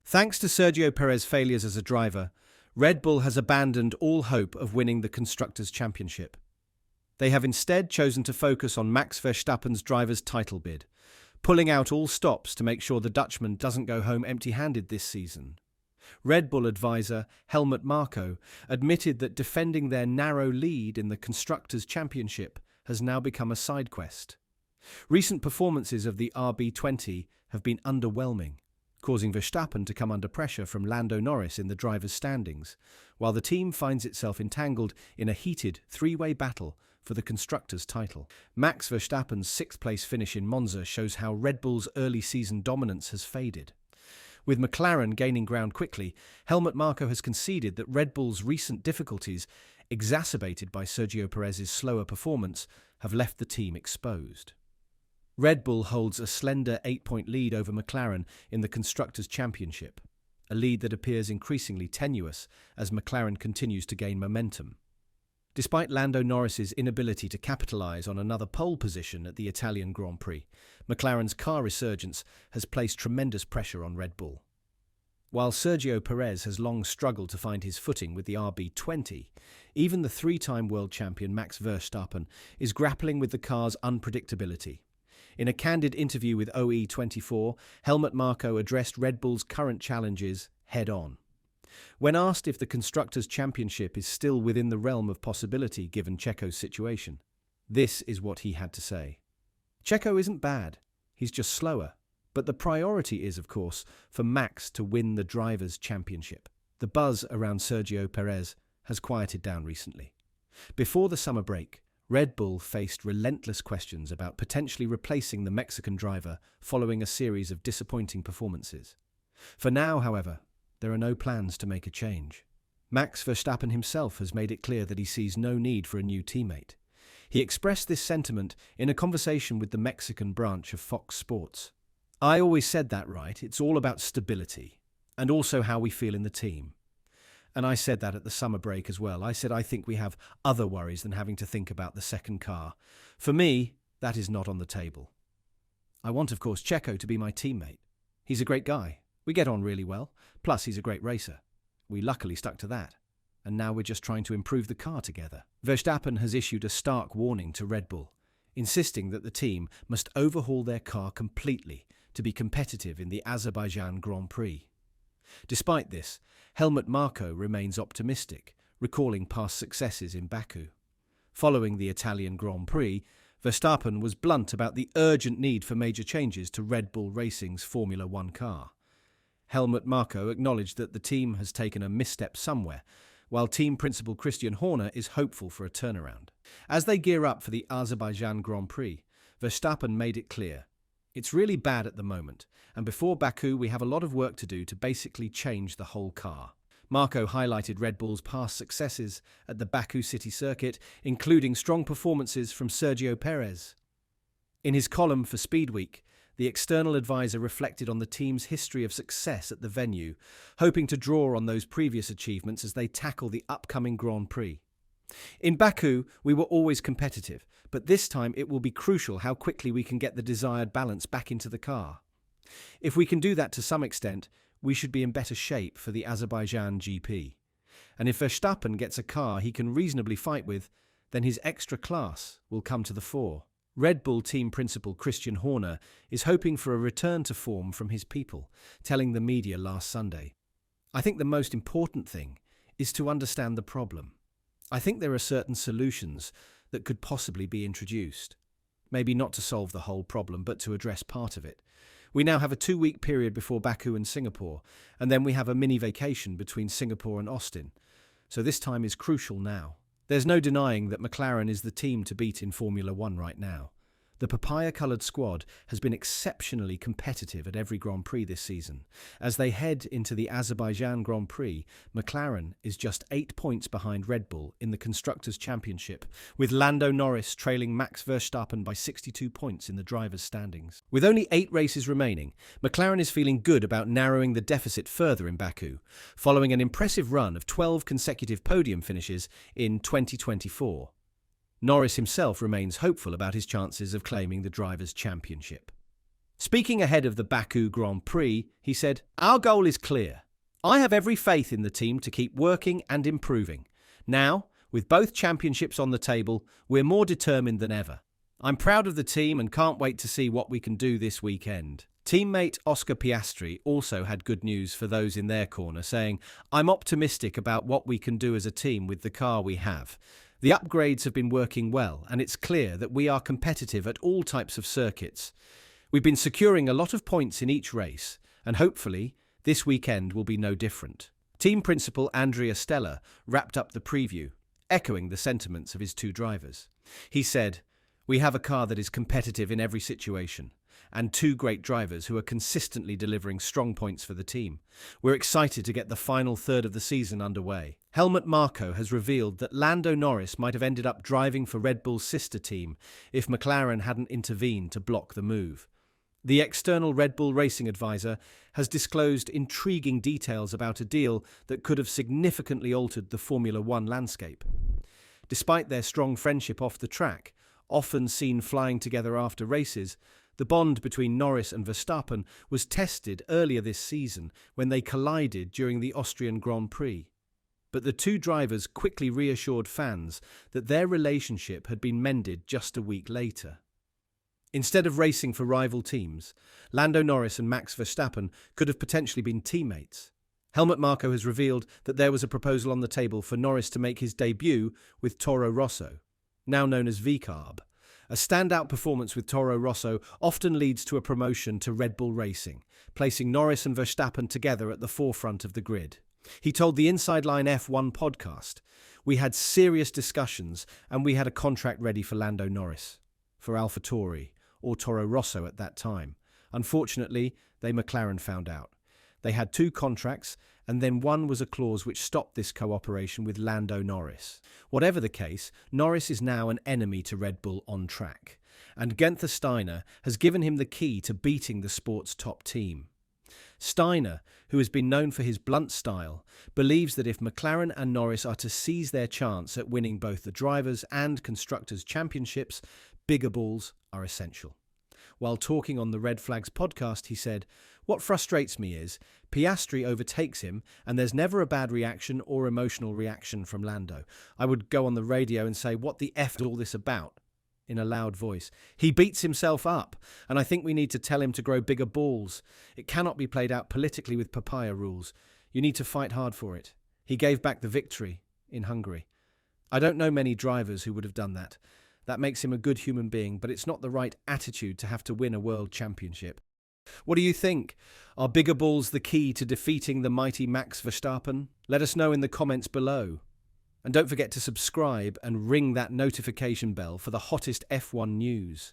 Thanks to Sergio Perez's failures as a driver, Red Bull has abandoned all hope of winning the Constructors' Championship. They have instead chosen to focus on Max Verstappen's driver's title bid, pulling out all stops to make sure the Dutchman doesn't go home empty-handed this season. Red Bull advisor Helmut Marko admitted that defending their narrow lead in the Constructors' Championship has now become a side quest. Recent performances of the RB20 have been underwhelming, causing Verstappen to come under pressure from Lando Norris in the drivers' standings, while the team finds itself entangled in a heated three-way battle for the Constructors' title. Max Verstappen's sixth-place finish in Monza shows how Red Bull's early season dominance has faded. With McLaren gaining ground quickly, Helmut Marko has conceded that Red Bull's recent difficulties, exacerbated by Sergio Perez's slower performance, have left the team exposed. Red Bull holds a slender 8-point lead over McLaren in the Constructors' Championship, a lead that appears increasingly tenuous as McLaren continues to gain momentum. Despite Lando Norris's inability to capitalise on another pole position at the Italian Grand Prix, McLaren's car resurgence has placed tremendous pressure on Red Bull. While Sergio Perez has long struggled to find his footing with the RB20, even the three-time world champion Max Verstappen is grappling with the car's unpredictability. In a candid interview with OE24, Helmut Marko addressed Red Bull's current challenges head-on. When asked if the Constructors' Championship is still within the realm of possibility given Checo's situation, this is what he had to say. Checo isn't bad, he's just slower. But the priority is, of course, for Max to win the Drivers' Championship. The buzz around Sergio Perez has quieted down recently. Before the summer break, Red Bull faced relentless questions about potentially replacing the Mexican driver following a series of disappointing performances. For now, however, there are no plans to make a change. Max Verstappen himself has made it clear that he sees no need for a new teammate. He expressed this sentiment in a conversation with the Mexican branch of Fox Sports. "I always said that, right? It's all about stability, and also how we feel in the team. And I said that at the summer break as well. I said I think we have other worries than having to think about the second car. For me, that is not on the table. I want, of course, Checo to be my teammate. He's a great guy. We get on really well. Plus, he's a great racer. We luckily stuck to that. And now we're just trying to improve the car together." Verstappen has issued a stark warning to Red Bull, insisting that the team must overhaul their car completely to be competitive in the Azerbaijan Grand Prix. Despite this, Helmut Marko remains optimistic, recalling past successes in Baku. Following the Italian Grand Prix, Verstappen was blunt about the urgent need for major changes to Red Bull Racing's Formula One car. Helmut Marko acknowledged that the team has taken a misstep somewhere, while team principal Christian Horner is hopeful for a turnaround. As they gear up for the Azerbaijan Grand Prix, Verstappen made it clear, "It's really bad at the moment, and before Baku we have a lot of work to do to basically change the whole car." Marko highlighted Red Bull's past successes at the Baku City Circuit, including strong performances from Sergio Perez. In his column for Speed Week, the external advisor reflected on the team's history of success at the venue, hoping to draw on those previous achievements as they tackle the upcoming Grand Prix. "In Baku, we were always competitive, but this time it will be crucial how quickly we can get the desired balance back into the car. If we can do that to some extent, we should be in better shape for the Azerbaijan GP. And if Verstappen gets a car he can reasonably fight with, then his extra class will come to the fore." Red Bull team principal Christian Horner is hoping for a return to form from his people, telling the media last Sunday, "I think the most important thing is to understand the problem. I think there are certain solutions that could possibly be introduced. Maybe not to solve the whole problem, but to address part of it. We now have a 2-week period before Baku and Singapore, and then we have a mini vacation between Singapore and Austin. So this time is crucial now. There's no denying that McLaren is the team to beat in Formula One right now. The papaya-coloured squad has been exceptionally competitive at every Grand Prix this season. As they head into the Azerbaijan Grand Prix, McLaren is just 8 points behind Red Bull in the Constructors' Championship, with Lando Norris trailing Max Verstappen by 62 points in the drivers' standings. With only 8 races remaining, McLaren is feeling good about narrowing the deficit further in Baku, following an impressive run of 12 consecutive podium finishes in 2024. Norris himself remains hopeful about his chances of claiming the Drivers' Championship. Speaking ahead of the Baku Grand Prix, he said, "Our goal is clear. I have every faith in the team to keep working and improving. Now, with both championships on the table, we're more determined than ever. I'm proud of the team and can't wait to see what we can do this weekend." Teammate Oscar Piastri also had good news for those in their corner, saying, "I'm optimistic about what we can do as a team with the car we have. The upgrades have been working well, and it's clear that we are competitive at all types of circuits. We've been securing a lot of points in each race, and hopefully, this weekend will be no different." Team principal Andrea Stella wrapped up the preview, echoing the sentiments of his two drivers. He said, "We have a car that is competitive in every situation, and two great drivers who are consistently delivering strong points for the team. We're excited to get the final third of the season underway." Helmut Marko has revealed that Lando Norris might have ended up driving for Red Bull's sister team if McLaren hadn't intervened to block the move. The external Red Bull racing advisor has disclosed intriguing details about a deal that could have significantly altered the Formula One landscape. Despite their strong friendship off the track, often seen flying together after races, the bond between Norris and Verstappen was tested earlier this season when they collided during the Austrian Grand Prix. But the two drivers quickly reassured fans that their relationship had been mended just a week later. Instead of racing for rival teams, Lando Norris and Max Verstappen could have potentially been teammates. Helmut Marko has revealed that there was a proposal on the table for Norris to make his debut with Toro Rosso, now known as VCARB. A standout performance with Toro Rosso often leads to a promotion to Red Bull Racing, placing Norris and Verstappen together at the forefront of the grid. He told the Inside Line F1 podcast, "We had serious discussions and we had a contract ready for Lando Norris, for AlphaTauri, or Toro Rosso at that time. Unfortunately, McLaren found out. They had two contracts, and then one was a clause which stopped this cooperation with Lando Norris. Whatever the case, Norris is now an enemy to Red Bull on track, and Guenther Steiner has given him the key to beating the sport's top team. Steiner, who has been known for his blunt style, believes that if McLaren and Norris are to seize their chance at winning both the Drivers' and Constructors' Championships, bigger balls are essential." While talking on the Red Flags podcast, he said, "What frustrates me is Piastri overtakes him and there's never a bad reaction or emotional reaction from Lando. I would go on the radio and say, 'What the F is all this about?' in a loud voice. He beats himself up, and I think we need to tell him to grow bigger balls. It cannot be played out politically with papaya rules. You need to fight hard for it. He gave back the victory in Hungary. I don't know many drivers who would have done that. That makes him a good human being, but it's not the right attitude to have to win a world championship." What do you think? Are bigger balls the key to defeating the mighty Max Verstappen? Let us know in the comments below. And don't forget to subscribe and ring that notification bell for the hottest F1 news.